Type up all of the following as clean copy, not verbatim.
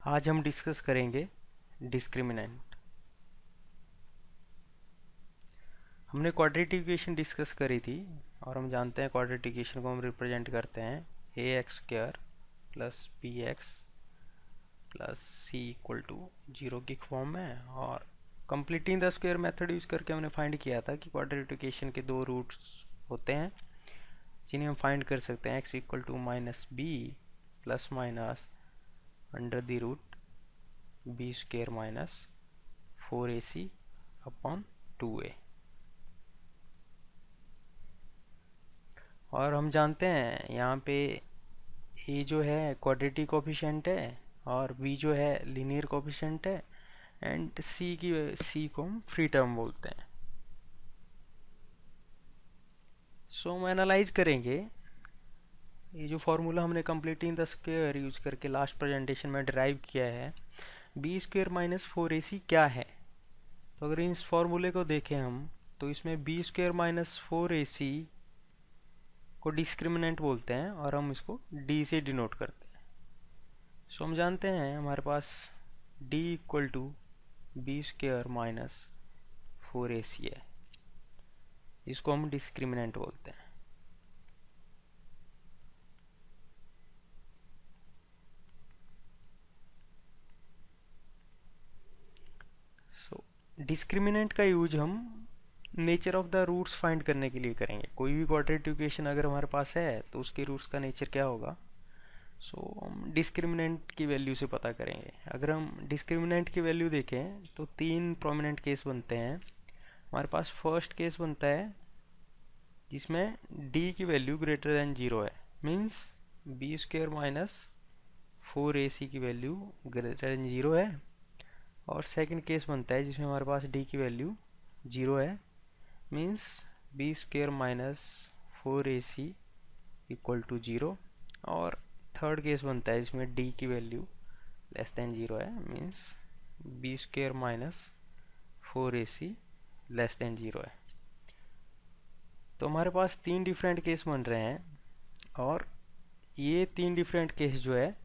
आज हम डिस्कस करेंगे डिस्क्रिमिनेंट। हमने क्वाड्रेटिक इक्वेशन डिस्कस करी थी और हम जानते हैं क्वाड्रेटिक इक्वेशन को हम रिप्रेजेंट करते हैं A x square plus B x plus C equal to 0 की फॉर्म में। और completing the square method use करके हमने फाइंड किया था कि क्वाड्रेटिक इक्वेशन के दो रूट्स होते हैं जिन्हें हम फाइंड कर सकते हैं x equal to minus B plus minus under the root B square minus 4ac upon 2a। और हम जानते हैं यहाँ पे a जो है क्वाड्रेटिक कोफिशिएंट है और b जो है लीनियर कोफिशिएंट है एंड c को हम फ्री टर्म बोलते हैं। सो हम एनालाइज करेंगे ये जो फॉर्मूला हमने कंप्लीटिंग द स्क्वायर यूज करके लास्ट प्रेजेंटेशन में डिराइव किया है बी स्क्वायर माइनस 4ac क्या है। तो अगर इस फॉर्मूले को देखें हम तो इसमें बी स्क्वायर माइनस 4ac को डिस्क्रिमिनेंट बोलते हैं और हम इसको d से डिनोट करते हैं। सो हम जानते हैं हमारे पास d equal to b square minus 4ac है, इसको हम डिस्क्रिमिनेंट बोलते हैं। सो डिस्क्रिमिनेंट का यूज हम nature of the roots find करने के लिए करेंगे। कोई भी क्वाड्रेटिक इक्वेशन अगर हमारे पास है तो उसके रूट्स का नेचर क्या होगा, सो हम डिस्क्रिमिनेंट की वैल्यू से पता करेंगे। अगर हम डिस्क्रिमिनेंट की वैल्यू देखें तो तीन प्रोमिनेंट केस बनते हैं। हमारे पास फर्स्ट केस बनता है जिसमें d की वैल्यू ग्रेटर देन 0 है, means b square minus 4ac की वैल्यू ग्रेटर देन 0 है। और सेकंड केस बनता है जिसमें हमारे पास d की वैल्यू 0 है, means b square minus 4ac equal to 0। और थर्ड केस बनता है जिसमें d की वैल्यू लेस देन 0 है, means b square minus 4ac less than 0 है। तो हमारे पास तीन डिफरेंट केस बन रहे हैं और ये तीन डिफरेंट केस जो है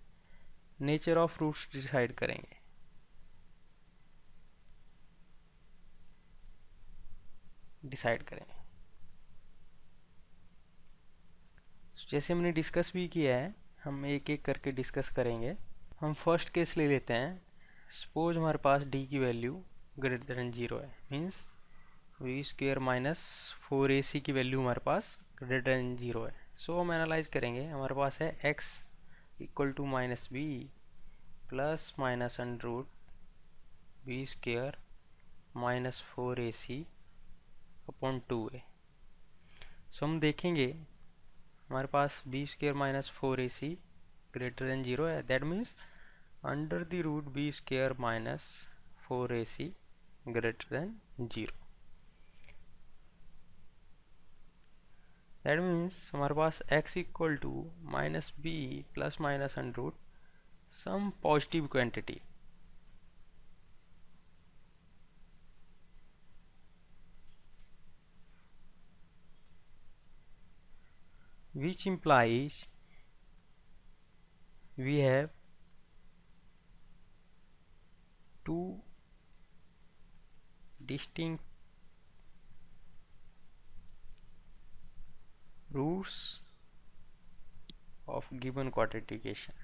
नेचर ऑफ रूट्स डिसाइड करेंगे। जैसे हमने डिस्कस भी किया है हम एक एक करके डिस्कस करेंगे। हम फर्स्ट केस ले लेते हैं। सपोज हमारे पास d की वैल्यू ग्रेटर देन 0 है, means we square minus 4ac की वैल्यू हमारे पास ग्रेटर देन 0 है। सो हम एनालाइज करेंगे। हमारे पास है x equal to minus B plus minus under root B square minus 4ac upon 2a। So हम देखेंगे हमारे पास B square minus 4ac greater than 0 है, that means under the root B square minus 4ac greater than 0। That means हमारे पास x equal to minus B plus minus under root some positive quantity which implies we have two distinct roots of given quadratic equation.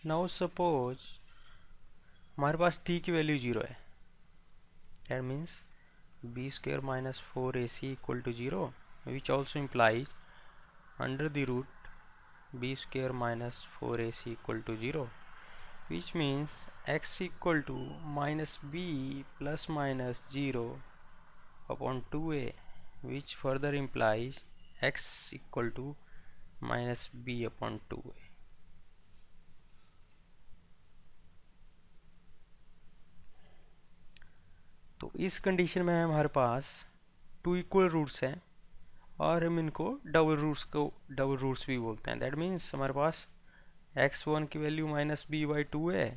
Now suppose हमारे पास t की value 0 है, that means b square minus 4ac equal to 0, which also implies under the root b square minus 4ac equal to 0, which means x equal to minus b plus minus 0 upon 2a, which further implies x equal to minus b upon 2a. इस condition में हमारे पास two equal roots हैं और हम इनको double roots भी बोलते हैं। दैट मीन्स हमारे पास x1 की वैल्यू -b/2 है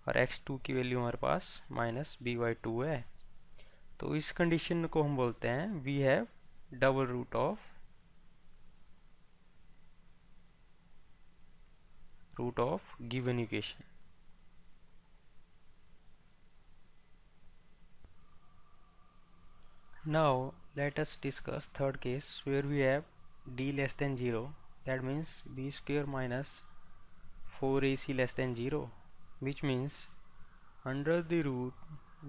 और x2 की वैल्यू हमारे पास -b/2 है। तो इस कंडीशन को हम बोलते हैं we have double root of given equation. Now let us discuss third case where we have d less than 0, that means b square minus 4ac less than 0, which means under the root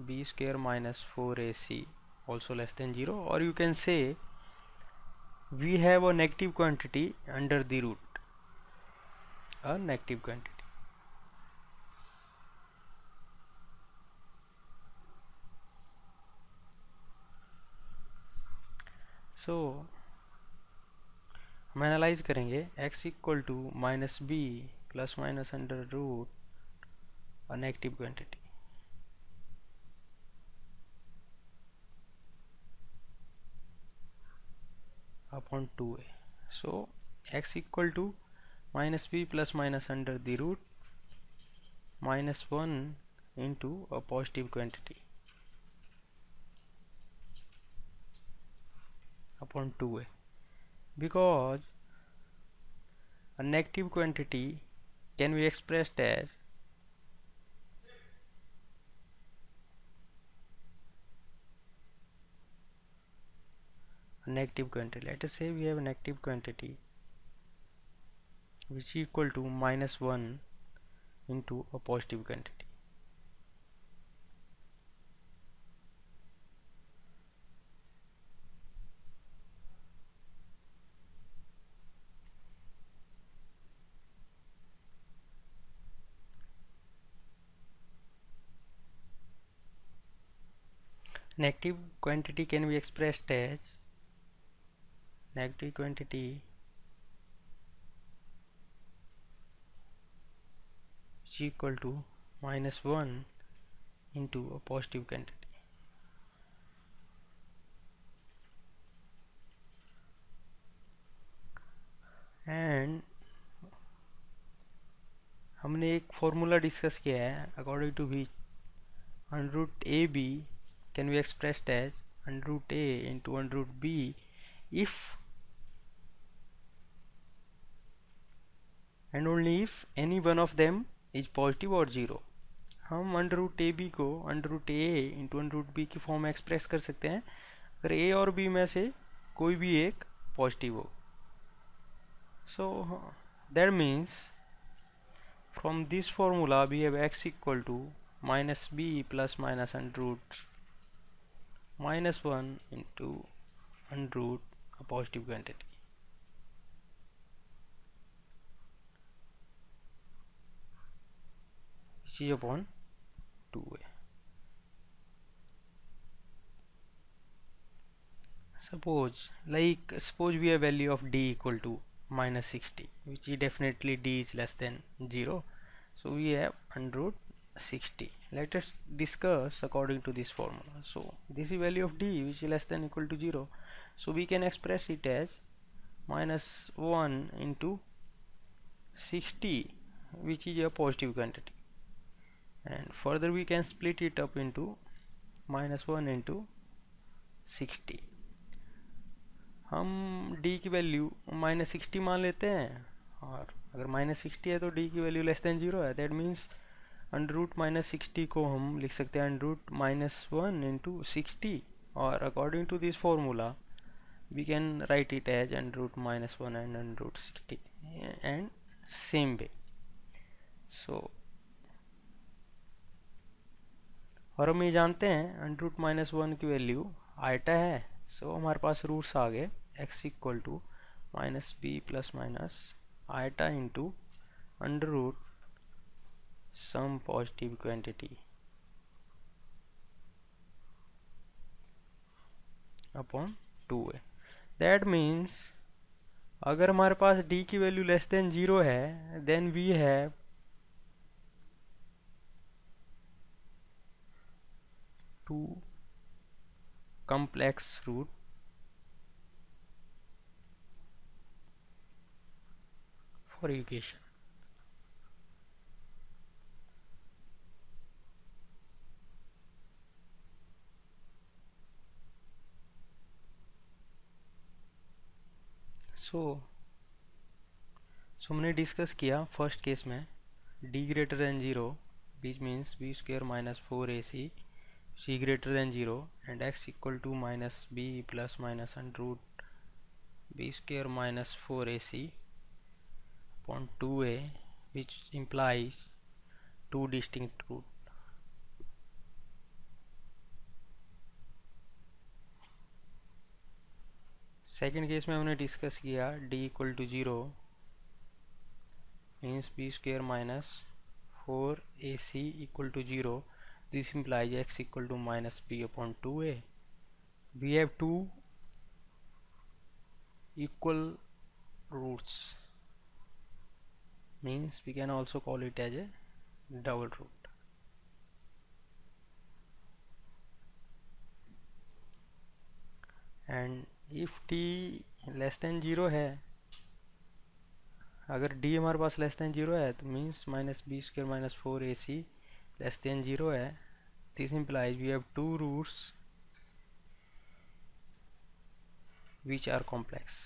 b square minus 4ac also less than 0, or you can say we have a negative quantity under the root, a negative quantity. So हम analyse करेंगे x equal to -b plus minus under root और negative quantity upon 2a। So x equal to -b plus minus under the root -1 into a positive quantity upon 2a, because a negative quantity can be expressed as a negative quantity. Let us say we have a negative quantity which is equal to -1 into a positive quantity. Negative quantity can be expressed as negative quantity is equal to -1 into a positive quantity. And हमने एक formula discuss किया है according to which under root ab can be expressed as under root a into under root b if and only if any one of them is positive or zero। हम under root A B को under root ए into under root B की form में express कर सकते हैं अगर ए और B में से कोई भी एक पॉजिटिव हो। So that means from this formula we have x equal to -b plus minus under root -1 into under root a positive quantity which is upon 2a। suppose we have value of d equal to -60, which is definitely d is less than 0, so we have under root 60. Let us discuss according to this formula. So this is value of d which is less than equal to 0, so we can express it as -1 into 60, which is a positive quantity, and further we can split it up into -1 into 60। हम d की value -60 मान लेते हैं और अगर -60 है तो d की वैल्यू लेस देन 0 है। दैट मीन्स अंडर रूट -60 को हम लिख सकते हैं अंडर रूट -1 इंटू 60, और according to this formula we can write it as under root -1 and under root 60 and same way. So और हम ये जानते हैं अंडर रूट -1 की वैल्यू आइटा है। सो हमारे पास रूट्स आ गए x equal to -b plus minus iota into under root some positive quantity upon 2a। that means अगर हमारे पास d की वैल्यू लेस देन 0 है then we have two complex root for equation. सो हमने डिस्कस किया फर्स्ट केस में d greater than 0 which means b square minus 4ac, c greater than 0 and x equal to minus b plus minus under root b square minus 4ac upon 2a, which implies two distinct root. Second case में हमने discuss किया d equal to 0 means b square minus 4ac equal to 0. This implies x equal to minus b upon 2a. We have two equal roots, means we can also call it as a double root. And if t less than 0 है, अगर d हमारे पास less than 0 है तो means minus b square minus 4ac less than 0 है. This implies we have two roots which are complex.